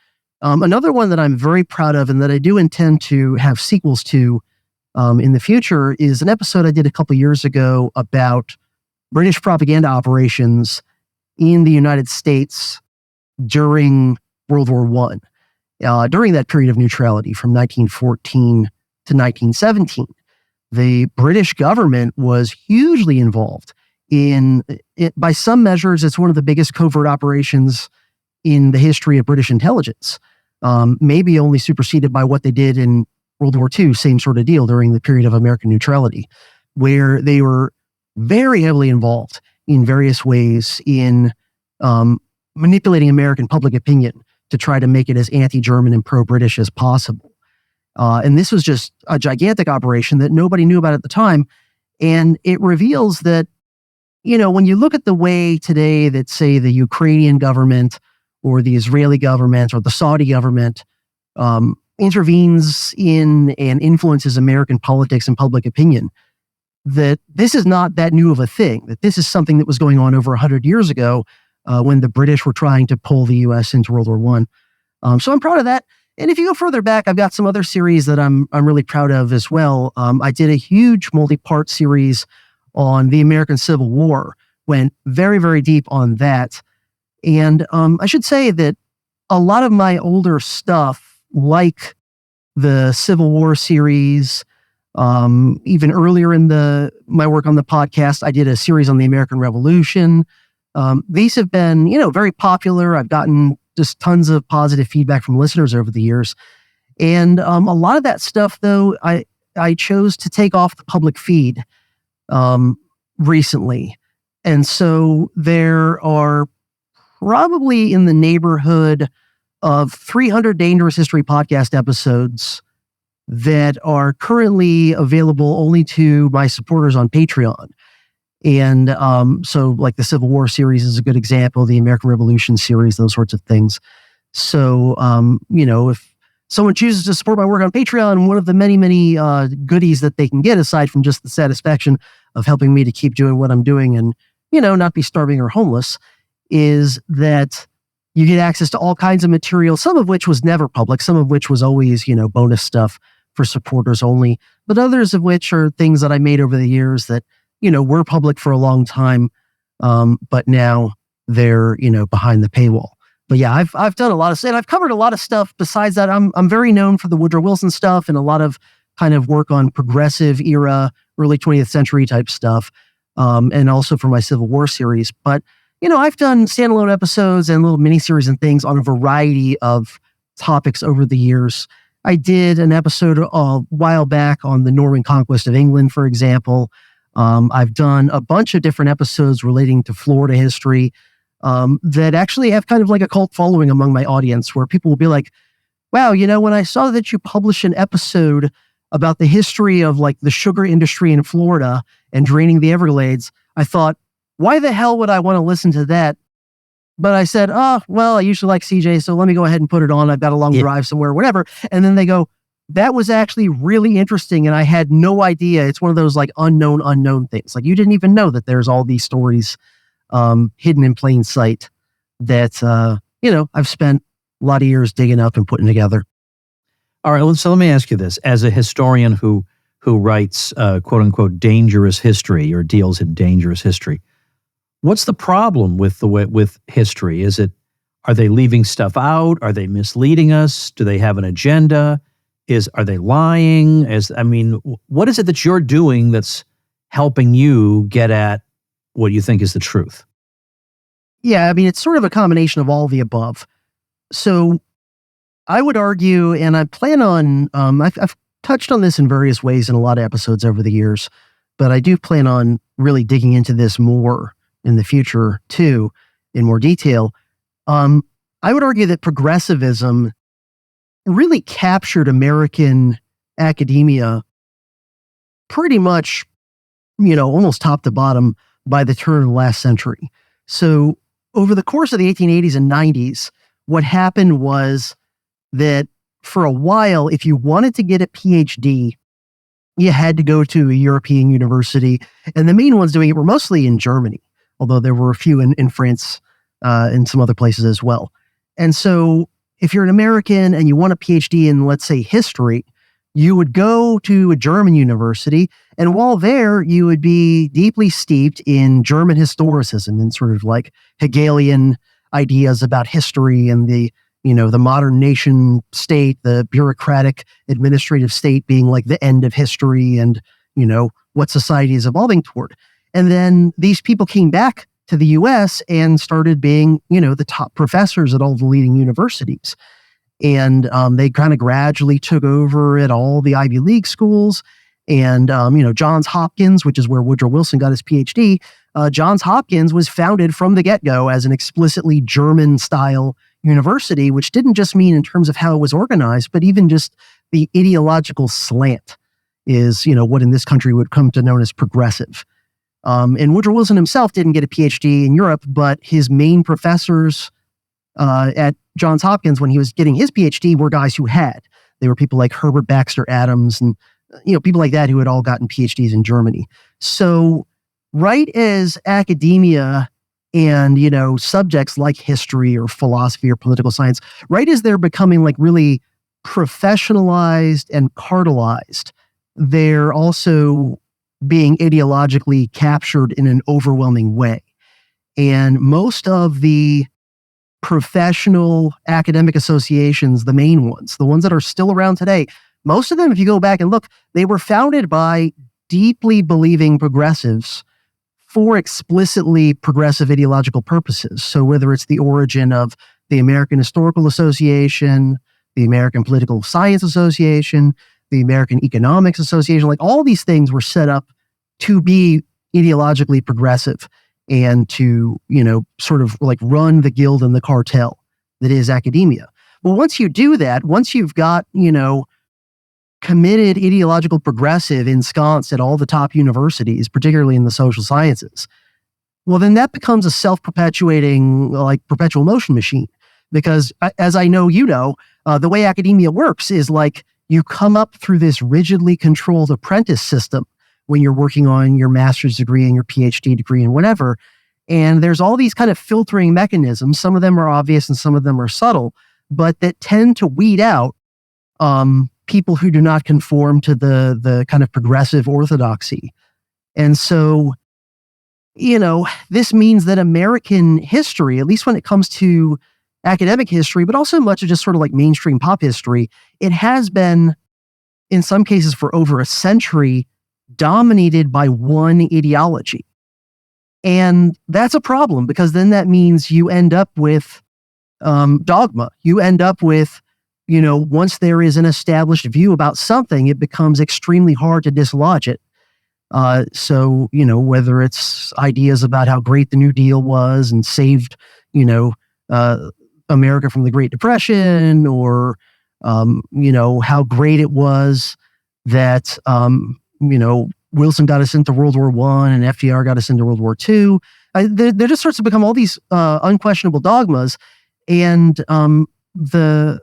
Another one that I'm very proud of and that I do intend to have sequels to in the future is an episode I did a couple years ago about British propaganda operations in the United States during World War I. During that period of neutrality from 1914 to 1917, the British government was hugely involved in it. By some measures, it's one of the biggest covert operations in the history of British intelligence, maybe only superseded by what they did in World War II, same sort of deal during the period of American neutrality, where they were very heavily involved in various ways in manipulating American public opinion to try to make it as anti-German and pro-British as possible. And this was just a gigantic operation that nobody knew about at the time. And it reveals that, when you look at the way today that, say, the Ukrainian government or the Israeli government or the Saudi government intervenes in and influences American politics and public opinion, that this is not that new of a thing, that this is something that was going on over 100 years ago when the British were trying to pull the U.S. into World War I. So I'm proud of that. And if you go further back, I've got some other series that I'm really proud of as well. I did a huge multi-part series on the American Civil War, went very, very deep on that. And I should say that a lot of my older stuff, like the Civil War series, even earlier in my work on the podcast, I did a series on the American Revolution. These have been, very popular. I've gotten just tons of positive feedback from listeners over the years. And a lot of that stuff, though, I chose to take off the public feed recently. And so there are probably in the neighborhood of 300 Dangerous History podcast episodes that are currently available only to my supporters on Patreon. And so like the Civil War series is a good example, the American Revolution series, those sorts of things. So, if someone chooses to support my work on Patreon, one of the many, many goodies that they can get, aside from just the satisfaction of helping me to keep doing what I'm doing and, not be starving or homeless, is that you get access to all kinds of material, some of which was never public, some of which was always, bonus stuff for supporters only, but others of which are things that I made over the years that, were public for a long time, but now they're, behind the paywall. But yeah, I've done a lot of, and I've covered a lot of stuff. Besides that, I'm very known for the Woodrow Wilson stuff and a lot of kind of work on progressive era, early 20th century type stuff, and also for my Civil War series. But I've done standalone episodes and little miniseries and things on a variety of topics over the years. I did an episode a while back on the Norman conquest of England, for example. I've done a bunch of different episodes relating to Florida history that actually have kind of like a cult following among my audience, where people will be like, wow, when I saw that you published an episode about the history of like the sugar industry in Florida and draining the Everglades, I thought, why the hell would I want to listen to that? But I said, I usually like CJ, so let me go ahead and put it on. I've got a long drive somewhere, whatever. And then they go, that was actually really interesting, and I had no idea. It's one of those like unknown things. Like you didn't even know that there's all these stories hidden in plain sight that, I've spent a lot of years digging up and putting together. All right, so let me ask you this. As a historian who writes, quote unquote, dangerous history or deals in dangerous history, what's the problem with history? Are they leaving stuff out? Are they misleading us? Do they have an agenda? Are they lying? What is it that you're doing that's helping you get at what you think is the truth? Yeah, it's sort of a combination of all the above. So I would argue, and I plan on, I've touched on this in various ways in a lot of episodes over the years, but I do plan on really digging into this more in the future too, in more detail. I would argue that progressivism really captured American academia pretty much, almost top to bottom by the turn of the last century. So over the course of the 1880s and 90s, what happened was that for a while, if you wanted to get a PhD, you had to go to a European university. And the main ones doing it were mostly in Germany, although there were a few in France and some other places as well. And so if you're an American and you want a PhD in, let's say, history, you would go to a German university, and while there, you would be deeply steeped in German historicism and sort of like Hegelian ideas about history and the modern nation state, the bureaucratic administrative state being like the end of history and, what society is evolving toward. And then these people came back to the US and started being, the top professors at all the leading universities. And they kind of gradually took over at all the Ivy League schools. And, Johns Hopkins, which is where Woodrow Wilson got his PhD, Johns Hopkins was founded from the get-go as an explicitly German-style university, which didn't just mean in terms of how it was organized, but even just the ideological slant is, what in this country would come to known as progressive. And Woodrow Wilson himself didn't get a PhD in Europe, but his main professors at Johns Hopkins when he was getting his PhD were guys who had. They were people like Herbert Baxter Adams and, people like that who had all gotten PhDs in Germany. So right as academia and, subjects like history or philosophy or political science, right as they're becoming like really professionalized and cartelized, they're also being ideologically captured in an overwhelming way. And most of the professional academic associations, the main ones, the ones that are still around today, most of them, if you go back and look, they were founded by deeply believing progressives for explicitly progressive ideological purposes. So whether it's the origin of the American Historical Association, the American Political Science Association, the American Economics Association, like all these things were set up to be ideologically progressive and to, sort of like run the guild and the cartel that is academia. Well, once you do that, once you've got, committed ideological progressive ensconced at all the top universities, particularly in the social sciences, well, then that becomes a self-perpetuating, like perpetual motion machine. Because as I know, the way academia works is like you come up through this rigidly controlled apprentice system when you're working on your master's degree and your PhD degree and whatever. And there's all these kind of filtering mechanisms. Some of them are obvious and some of them are subtle, but that tend to weed out people who do not conform to the kind of progressive orthodoxy. And so, this means that American history, at least when it comes to academic history, but also much of just sort of like mainstream pop history, it has been, in some cases for over a century, dominated by one ideology. And that's a problem because then that means you end up with dogma. You end up with, once there is an established view about something, it becomes extremely hard to dislodge it. So, whether it's ideas about how great the New Deal was and saved, America from the Great Depression, or, how great it was that, Wilson got us into World War I and FDR got us into World War II. There just starts to become all these unquestionable dogmas. And the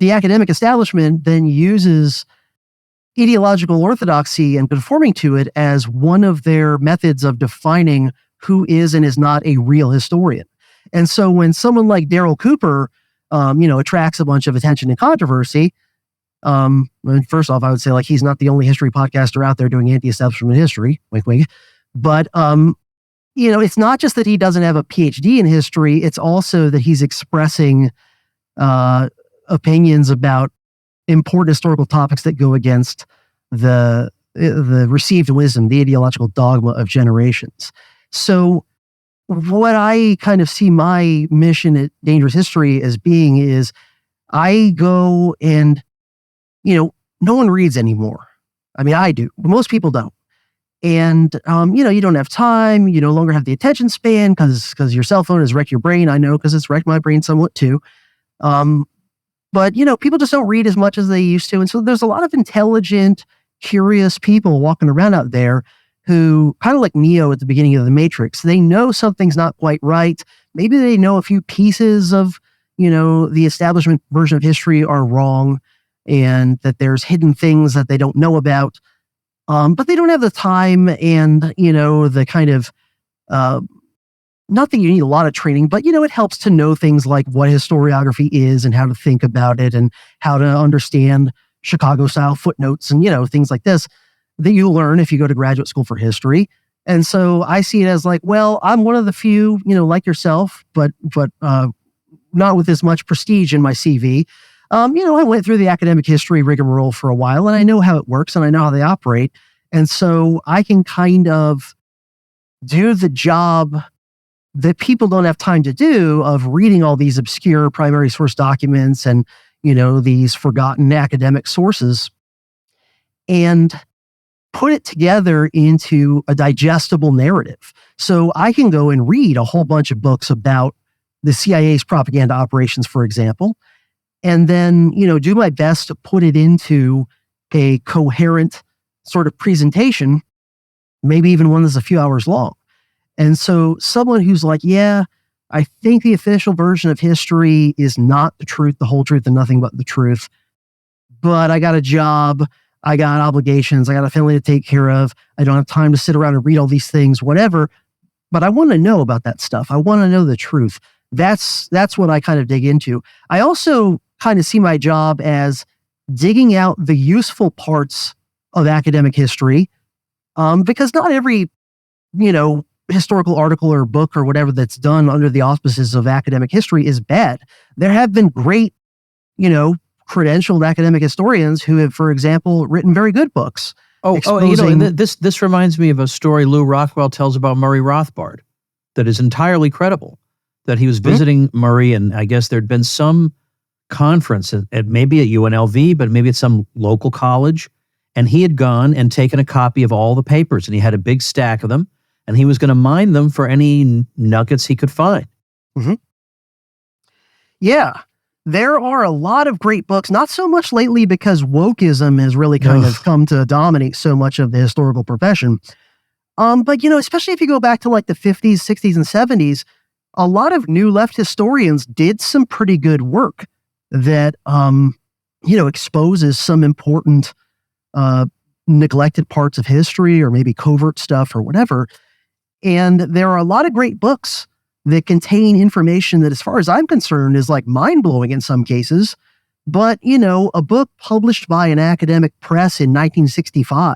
academic establishment then uses ideological orthodoxy and conforming to it as one of their methods of defining who is and is not a real historian. And so when someone like Darryl Cooper, attracts a bunch of attention and controversy, first off, I would say like he's not the only history podcaster out there doing anti-establishment history, wink, wink. But, it's not just that he doesn't have a PhD in history. It's also that he's expressing opinions about important historical topics that go against the received wisdom, the ideological dogma of generations. So what I kind of see my mission at Dangerous History as being is I go and, no one reads anymore. I mean, I do, but most people don't. And, you don't have time. You no longer have the attention span because your cell phone has wrecked your brain. I know because it's wrecked my brain somewhat too. But, people just don't read as much as they used to. And so there's a lot of intelligent, curious people walking around out there who, kind of like Neo at the beginning of The Matrix, they know something's not quite right. Maybe they know a few pieces of, the establishment version of history are wrong and that there's hidden things that they don't know about. But they don't have the time and, the kind of, not that you need a lot of training, but, it helps to know things like what historiography is and how to think about it and how to understand Chicago-style footnotes and, things like this that you learn if you go to graduate school for history. And so I see it as like, well, I'm one of the few, like yourself, but not with as much prestige in my CV. I went through the academic history rigmarole for a while, and I know how it works and I know how they operate. And so I can kind of do the job that people don't have time to do of reading all these obscure primary source documents and, these forgotten academic sources and put it together into a digestible narrative. So I can go and read a whole bunch of books about the CIA's propaganda operations, for example, and then, do my best to put it into a coherent sort of presentation, maybe even one that's a few hours long. And so someone who's like, yeah, I think the official version of history is not the truth, the whole truth, and nothing but the truth. but I got a job, I got obligations, I got a family to take care of, I don't have time to sit around and read all these things, whatever. But I want to know about that stuff. I want to know the truth. That's what I kind of dig into. I also kind of see my job as digging out the useful parts of academic history, because not every, historical article or book or whatever that's done under the auspices of academic history is bad. There have been great, credentialed academic historians who have, for example, written very good books. This reminds me of a story Lou Rockwell tells about Murray Rothbard that is entirely credible, that he was visiting Murray, and I guess there'd been some conference at maybe at UNLV, but maybe at some local college, and he had gone and taken a copy of all the papers, and he had a big stack of them, and he was going to mine them for any nuggets he could find. Mm-hmm. Yeah. There are a lot of great books, not so much lately because wokeism has really kind of come to dominate so much of the historical profession. But, especially if you go back to like the 50s, 60s, and 70s, a lot of new left historians did some pretty good work that, exposes some important neglected parts of history or maybe covert stuff or whatever. And there are a lot of great books that contain information that, as far as I'm concerned, is like mind-blowing in some cases. But, a book published by an academic press in 1965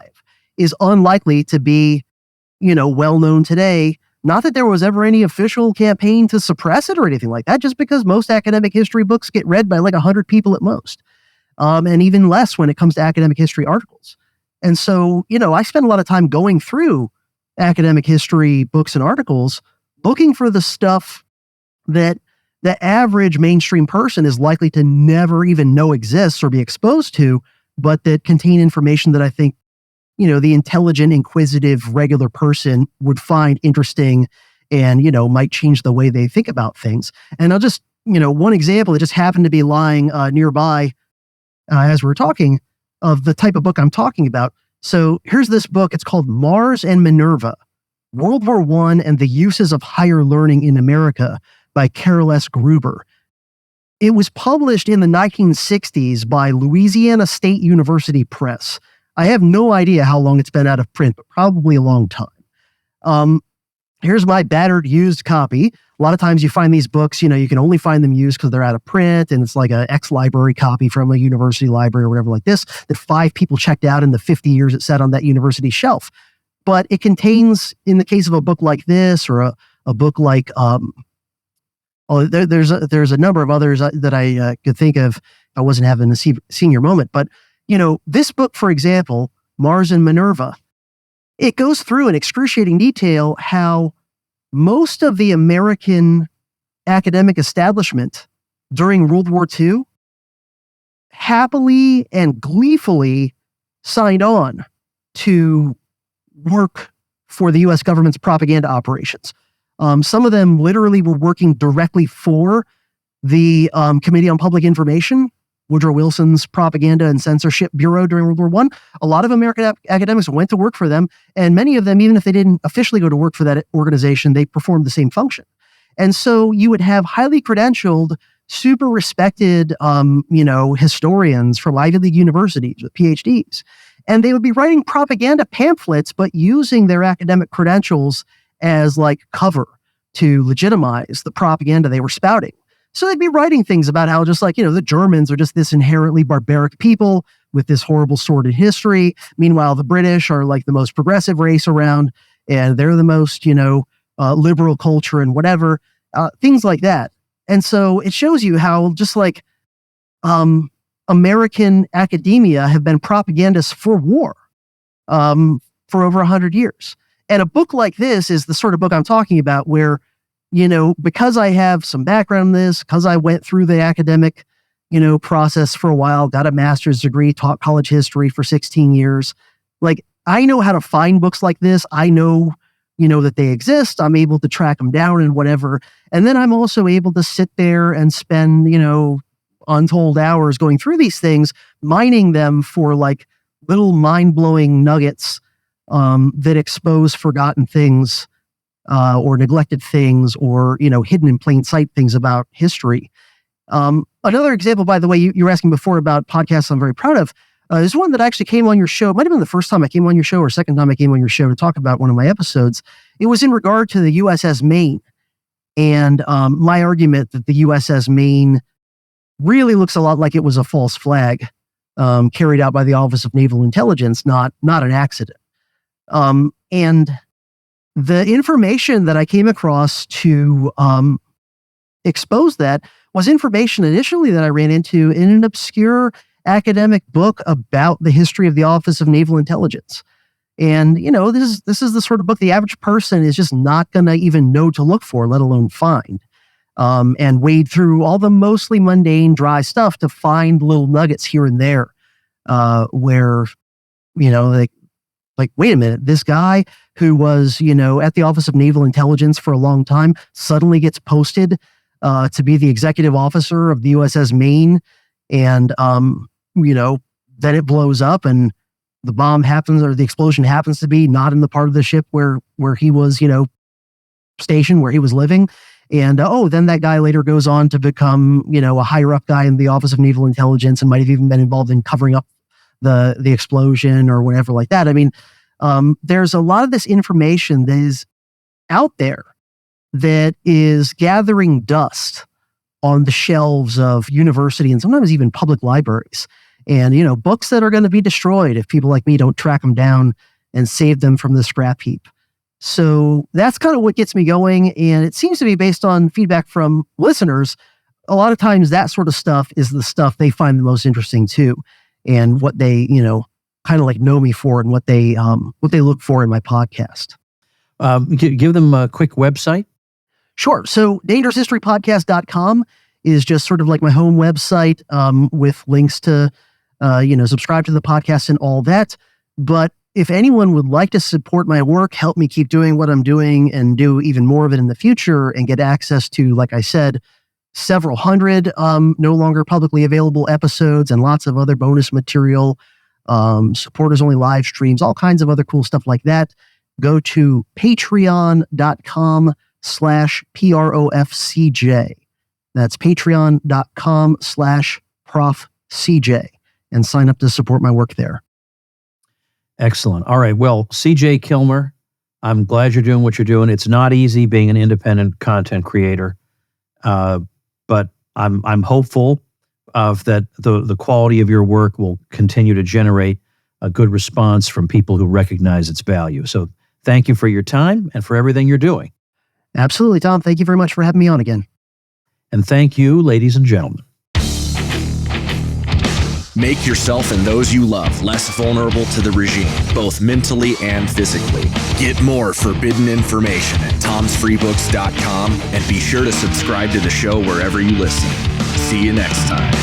is unlikely to be, well-known today. Not that there was ever any official campaign to suppress it or anything like that, just because most academic history books get read by like 100 people at most. And even less when it comes to academic history articles. And so, I spend a lot of time going through academic history books and articles, looking for the stuff that the average mainstream person is likely to never even know exists or be exposed to, but that contain information that I think, the intelligent, inquisitive, regular person would find interesting and, might change the way they think about things. And I'll just, one example that just happened to be lying nearby as we were talking of the type of book I'm talking about. So here's this book. It's called Mars and Minerva, World War I and the Uses of Higher Learning in America by Carol S. Gruber. It was published in the 1960s by Louisiana State University Press. I have no idea how long it's been out of print, but probably a long time. Here's my battered used copy. A lot of times you find these books, you can only find them used because they're out of print, and it's like an ex-library copy from a university library or whatever like this, that 5 people checked out in the 50 years it sat on that university shelf. But it contains, in the case of a book like this, or a book like, there's a number of others that I could think of. I wasn't having a senior moment, but this book, for example, Mars and Minerva, it goes through in excruciating detail how most of the American academic establishment during World War II happily and gleefully signed on to work for the U.S. government's propaganda operations. Some of them literally were working directly for the Committee on Public Information, Woodrow Wilson's Propaganda and Censorship Bureau during World War I. A lot of American academics went to work for them, and many of them, even if they didn't officially go to work for that organization, they performed the same function. And so you would have highly credentialed, super respected, historians from Ivy League universities with PhDs. And they would be writing propaganda pamphlets, but using their academic credentials as like cover to legitimize the propaganda they were spouting. So they'd be writing things about how just like, the Germans are just this inherently barbaric people with this horrible sordid history. Meanwhile, the British are like the most progressive race around, and they're the most, liberal culture and whatever, things like that. And so it shows you how just like American academia have been propagandists for war for over 100 years. And a book like this is the sort of book I'm talking about where, because I have some background in this, because I went through the academic, process for a while, got a master's degree, taught college history for 16 years. Like, I know how to find books like this. I know, that they exist. I'm able to track them down and whatever. And then I'm also able to sit there and spend, untold hours going through these things, mining them for like little mind-blowing nuggets that expose forgotten things or neglected things or, hidden in plain sight things about history. Another example, by the way, you were asking before about podcasts I'm very proud of. There's one that actually came on your show. It might have been the first time I came on your show or second time I came on your show to talk about one of my episodes. It was in regard to the USS Maine. And my argument that the USS Maine really looks a lot like it was a false flag carried out by the Office of Naval Intelligence, not an accident. And the information that I came across to expose that was information initially that I ran into in an obscure academic book about the history of the Office of Naval Intelligence. And, this is the sort of book the average person is just not going to even know to look for, let alone find. And wade through all the mostly mundane, dry stuff to find little nuggets here and there where, like, wait a minute, this guy who was, at the Office of Naval Intelligence for a long time suddenly gets posted to be the executive officer of the USS Maine. And, then it blows up and the bomb happens or the explosion happens to be not in the part of the ship where he was, stationed, where he was living. And, then that guy later goes on to become, a higher up guy in the Office of Naval Intelligence and might have even been involved in covering up the explosion or whatever like that. I mean, there's a lot of this information that is out there that is gathering dust on the shelves of university and sometimes even public libraries. And, books that are going to be destroyed if people like me don't track them down and save them from the scrap heap. So that's kind of what gets me going. And it seems to be based on feedback from listeners. A lot of times that sort of stuff is the stuff they find the most interesting too. And what they, kind of like know me for and what they look for in my podcast. Give them a quick website. Sure. So dangeroushistorypodcast.com is just sort of like my home website with links to, subscribe to the podcast and all that. But if anyone would like to support my work, help me keep doing what I'm doing and do even more of it in the future and get access to, like I said, several hundred no longer publicly available episodes and lots of other bonus material, supporters only live streams, all kinds of other cool stuff like that, go to patreon.com/PROFCJ. That's patreon.com/ProfCJ and sign up to support my work there. Excellent. All right. Well, CJ Killmer, I'm glad you're doing what you're doing. It's not easy being an independent content creator, but I'm hopeful of that the quality of your work will continue to generate a good response from people who recognize its value. So thank you for your time and for everything you're doing. Absolutely, Tom. Thank you very much for having me on again. And thank you, ladies and gentlemen. Make yourself and those you love less vulnerable to the regime, both mentally and physically. Get more forbidden information at tomsfreebooks.com and be sure to subscribe to the show wherever you listen. See you next time.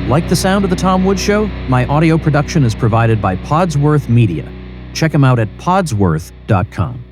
Like the sound of The Tom Woods Show? My audio production is provided by Podsworth Media. Check them out at podsworth.com.